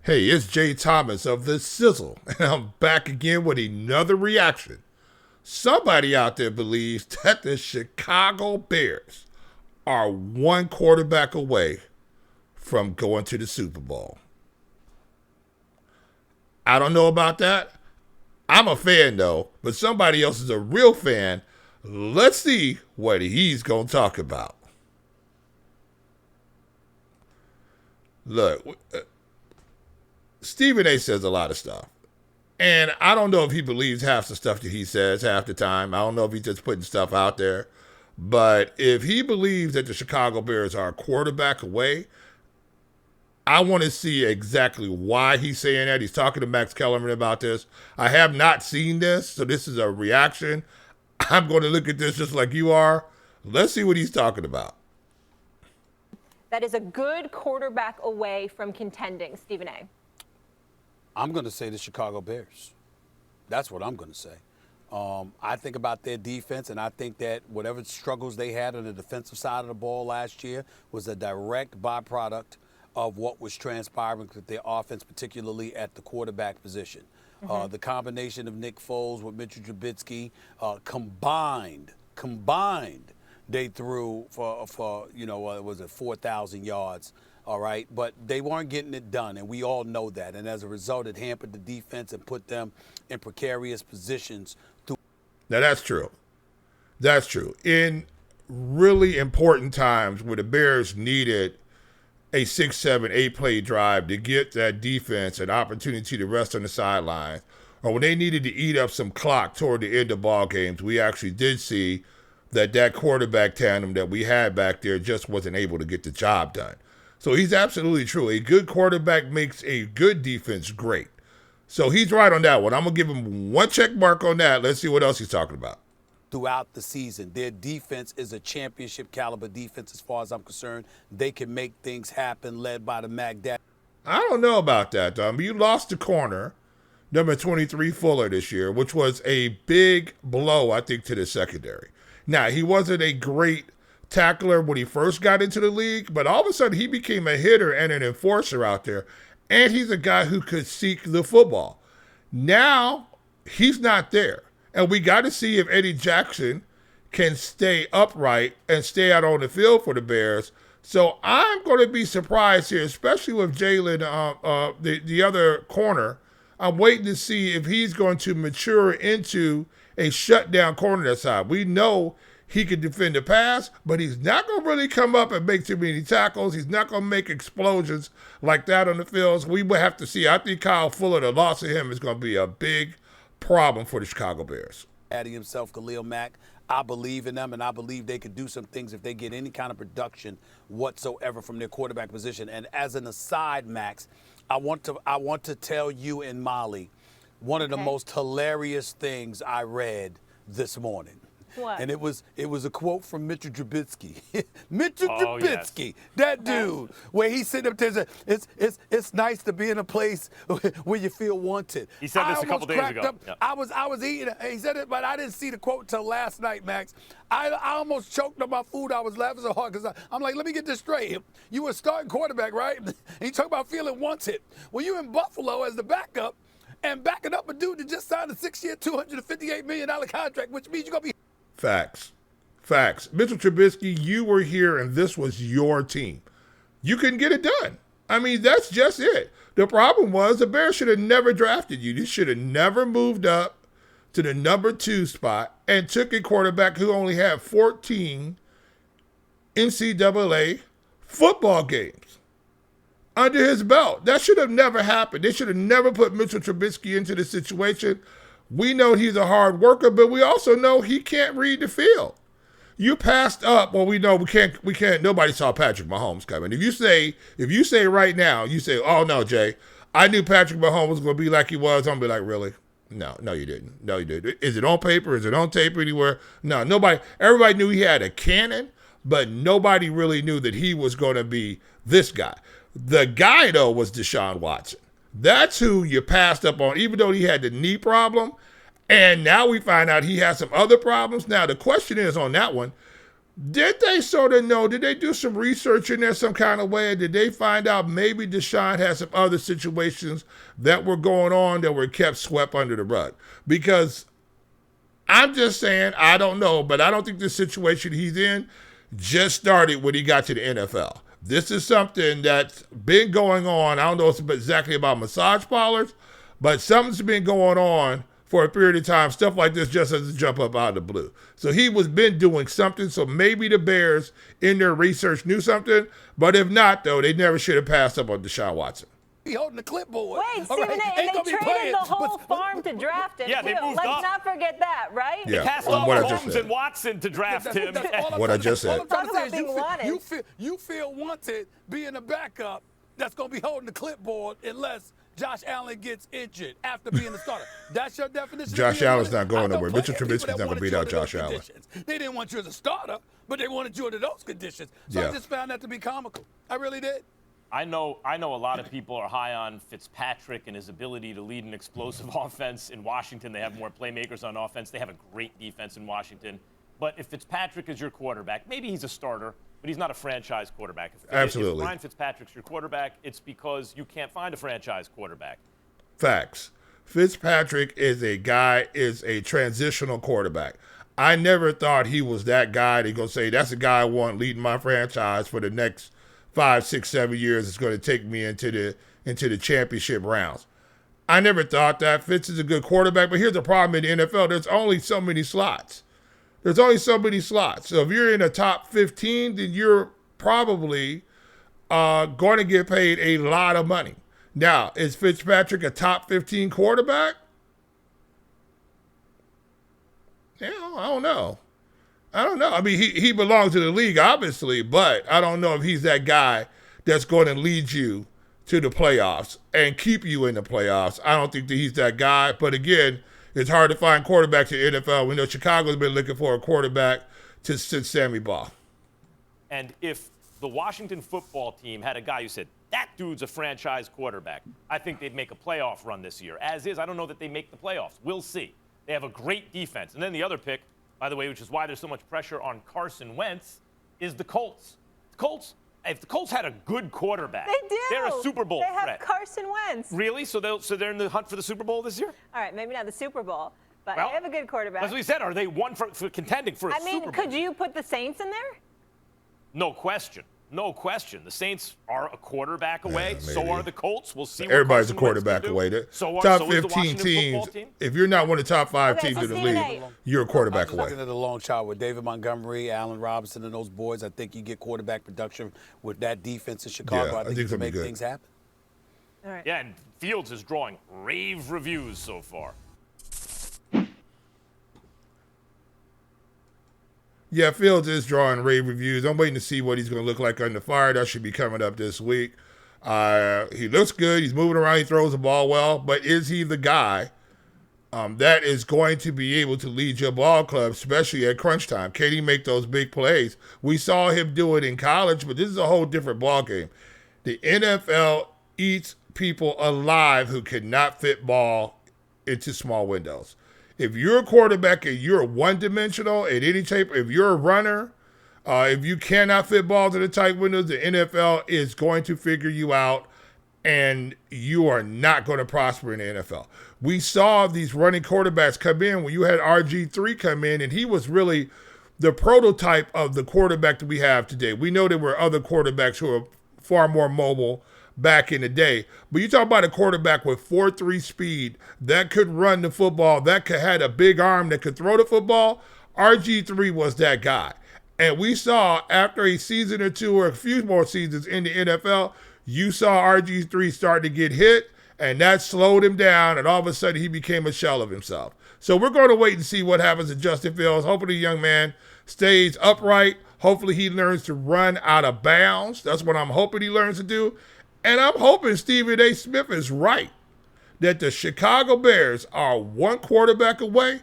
Hey, it's Jay Thomas of the SIZZLE, and I'm back again with another reaction. Somebody out there believes that the Chicago Bears are one quarterback away from going to the Super Bowl. I don't know about that. I'm a fan though, but somebody else is a real fan. Let's see what he's going to talk about. Look, Stephen A says a lot of stuff. And I don't know if he believes half the stuff that he says half the time. I don't know if he's just putting stuff out there. But if he believes that the Chicago Bears are a quarterback away, I want to see exactly why he's saying that. He's talking to Max Kellerman about this. I have not seen this, so this is a reaction. I'm going to look at this just like you are. Let's see what he's talking about. That is a good quarterback away from contending, Stephen A. I'm going to say the Chicago Bears. That's what I'm going to say. I think about their defense, and I think that whatever struggles they had on the defensive side of the ball last year was a direct byproduct of what was transpiring with their offense, particularly at the quarterback position. The combination of Nick Foles with Mitchell Trubisky combined, they threw for was it 4,000 yards. All right, but they weren't getting it done, and we all know that. And as a result, it hampered the defense and put them in precarious positions. Now, that's true. That's true. In really important times where the Bears needed a 6, 7, 8-play drive to get that defense an opportunity to rest on the sidelines, or when they needed to eat up some clock toward the end of ball games, we actually did see that quarterback tandem that we had back there just wasn't able to get the job done. So he's absolutely true. A good quarterback makes a good defense great. So he's right on that one. I'm going to give him one check mark on that. Let's see what else he's talking about. Throughout the season, their defense is a championship caliber defense as far as I'm concerned. They can make things happen, led by the Magdad. I don't know about that, though. I mean, you lost the corner, number 23 Fuller this year, which was a big blow, I think, to the secondary. Now, he wasn't a great tackler when he first got into the league, but all of a sudden he became a hitter and an enforcer out there, and he's a guy who could seek the football. Now he's not there, and we got to see if Eddie Jackson can stay upright and stay out on the field for the Bears. So I'm going to be surprised here, especially with Jalen, the other corner. I'm waiting to see if he's going to mature into a shutdown corner that side. We know he can defend the pass, but he's not going to really come up and make too many tackles. He's not going to make explosions like that on the fields. We will have to see. I think Kyle Fuller, the loss of him is going to be a big problem for the Chicago Bears. Adding himself, Khalil Mack, I believe in them, and I believe they could do some things if they get any kind of production whatsoever from their quarterback position. And as an aside, Max, I want to tell you and Molly one of the most hilarious things I read this morning. What? And it was a quote from Mitchell Trubisky. Mitchell Trubisky, yes. That dude, where he said up there and said, it's nice to be in a place where you feel wanted. He said this a couple days ago. Yep. I was eating, he said it, but I didn't see the quote till last night, Max. I almost choked on my food. I was laughing so hard because I'm like, let me get this straight. You were a starting quarterback, right? And you talk about feeling wanted. Well, you in Buffalo as the backup and backing up a dude that just signed a 6-year, $258 million contract, which means you're going to be. Facts. Mitchell Trubisky, you were here and this was your team. You couldn't get it done. I mean, that's just it. The problem was the Bears should have never drafted you. You should have never moved up to the number 2 spot and took a quarterback who only had 14 NCAA football games under his belt. That should have never happened. They should have never put Mitchell Trubisky into the situation. We know he's a hard worker, but we also know he can't read the field. You passed up. Well, we know we can't. Nobody saw Patrick Mahomes coming. If you say right now, you say, "Oh no, Jay, I knew Patrick Mahomes was going to be like he was." I'm gonna be like, "Really? No, you didn't. No, you didn't. Is it on paper? Is it on tape anywhere? No, nobody. Everybody knew he had a cannon, but nobody really knew that he was going to be this guy. The guy though was Deshaun Watson. That's who you passed up on, even though he had the knee problem. And now we find out he has some other problems. Now, the question is on that one, Did they sort of know? Did they do some research in there some kind of way? Did they find out maybe Deshaun had some other situations that were going on that were kept swept under the rug? Because I'm just saying, I don't know, but I don't think the situation he's in just started when he got to the NFL. This is something that's been going on. I don't know if it's exactly about massage parlors, but something's been going on for a period of time. Stuff like this just doesn't jump up out of the blue. So he was been doing something. So maybe the Bears in their research knew something. But if not, though, they never should have passed up on Deshaun Watson. He holding the clipboard. Wait, Stephen A., and they traded the whole farm to draft him, Yeah, too. they moved Let's up. not forget that, right? Yeah. They passed Well, off what I just Holmes said. and Watson to draft him. What I just said. All I'm trying to Talk say about being is wanted. you feel wanted being a backup that's going to be holding the clipboard unless Josh Allen gets injured after being the starter. That's your definition. of Josh being Allen's wanted? not going I know nowhere. plenty Mitchell of people Trubisky's that not gonna wanted beat you out under those Josh Allen. conditions. They didn't want you as a starter, but they wanted you under those conditions. So Yeah. I just found that to be comical. I really did. I know a lot of people are high on Fitzpatrick and his ability to lead an explosive offense in Washington. They have more playmakers on offense. They have a great defense in Washington. But if Fitzpatrick is your quarterback, maybe he's a starter, but he's not a franchise quarterback. Absolutely. If Ryan Fitzpatrick's your quarterback, it's because you can't find a franchise quarterback. Facts. Fitzpatrick is a transitional quarterback. I never thought he was that guy that going to say, that's the guy I want leading my franchise for the next 5, 6, 7 years. It's going to take me into the championship rounds. I never thought that. Fitz is a good quarterback, but here's the problem in the NFL. There's only so many slots. So if you're in the top 15, then you're probably going to get paid a lot of money. Now, is Fitzpatrick a top 15 quarterback? Yeah, I don't know. I mean, he belongs to the league, obviously, but I don't know if he's that guy that's going to lead you to the playoffs and keep you in the playoffs. I don't think that he's that guy. But again, it's hard to find quarterbacks in the NFL. We know Chicago's been looking for a quarterback since Sammy Baugh. And if the Washington football team had a guy who said, that dude's a franchise quarterback, I think they'd make a playoff run this year. As is, I don't know that they make the playoffs. We'll see. They have a great defense. And then the other pick, by the way, which is why there's so much pressure on Carson Wentz, is the Colts. If the Colts had a good quarterback, They do. they're a Super Bowl They have threat. Carson Wentz. Really? So they're in the hunt for the Super Bowl this year? All right, maybe not the Super Bowl, but Well, they have a good quarterback. That's what we said. Are they one for contending for a I mean, Super Bowl? could you put the Saints in there? No question. No question. The Saints are a quarterback away. Yeah, so maybe. are the Colts. We'll see what Everybody's a Carson Wentz can quarterback do. away. So Top is the 15 Washington teams, football team. if you're not one of the top 5 Okay, teams so in the Stephen league, A. you're a quarterback I'm just away. looking at the long shot with David Montgomery, Allen Robinson, and those boys. I think you get quarterback production with that defense in Chicago. Yeah, I think you it's can gonna be make good. things happen. All right. Yeah, and Fields is drawing rave reviews so far. Yeah, Fields is drawing rave reviews. I'm waiting to see what he's going to look like under fire. That should be coming up this week. He looks good. He's moving around. He throws the ball well. But is he the guy that is going to be able to lead your ball club, especially at crunch time? Can he make those big plays? We saw him do it in college, but this is a whole different ball game. The NFL eats people alive who cannot fit ball into small windows. If you're a quarterback and you're one-dimensional at any shape, if you're a runner, if you cannot fit balls in the tight windows, the NFL is going to figure you out, and you are not going to prosper in the NFL. We saw these running quarterbacks come in when you had RG3 come in, and he was really the prototype of the quarterback that we have today. We know there were other quarterbacks who are far more mobile back in the day. But you talk about a quarterback with 4.3 speed that could run the football, that had a big arm that could throw the football. RG3 was that guy. And we saw after a season or two or a few more seasons in the NFL, you saw RG3 start to get hit, and that slowed him down, and all of a sudden he became a shell of himself. So we're going to wait and see what happens to Justin Fields. Hopefully the young man stays upright. Hopefully he learns to run out of bounds. That's what I'm hoping he learns to do. And I'm hoping Stephen A. Smith is right that the Chicago Bears are one quarterback away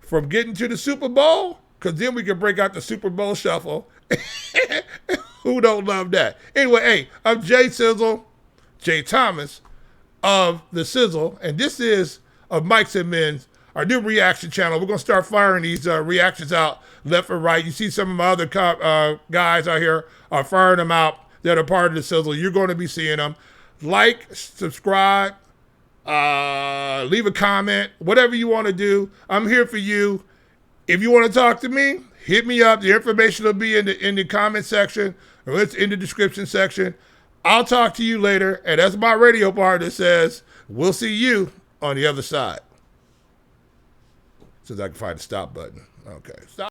from getting to the Super Bowl, because then we can break out the Super Bowl shuffle. Who don't love that? Anyway, hey, I'm Jay Sizzle, Jay Thomas of the Sizzle, and this is of Mike's and Men's our new reaction channel. We're going to start firing these reactions out left and right. You see some of my other guys out here are firing them out that are part of the Sizzle. You're going to be seeing them. Like, subscribe, leave a comment, whatever you want to do. I'm here for you. If you want to talk to me, hit me up. The information will be in the comment section, or it's in the description section. I'll talk to you later. And as my radio partner says, we'll see you on the other side. Since I can find the stop button. Okay, stop.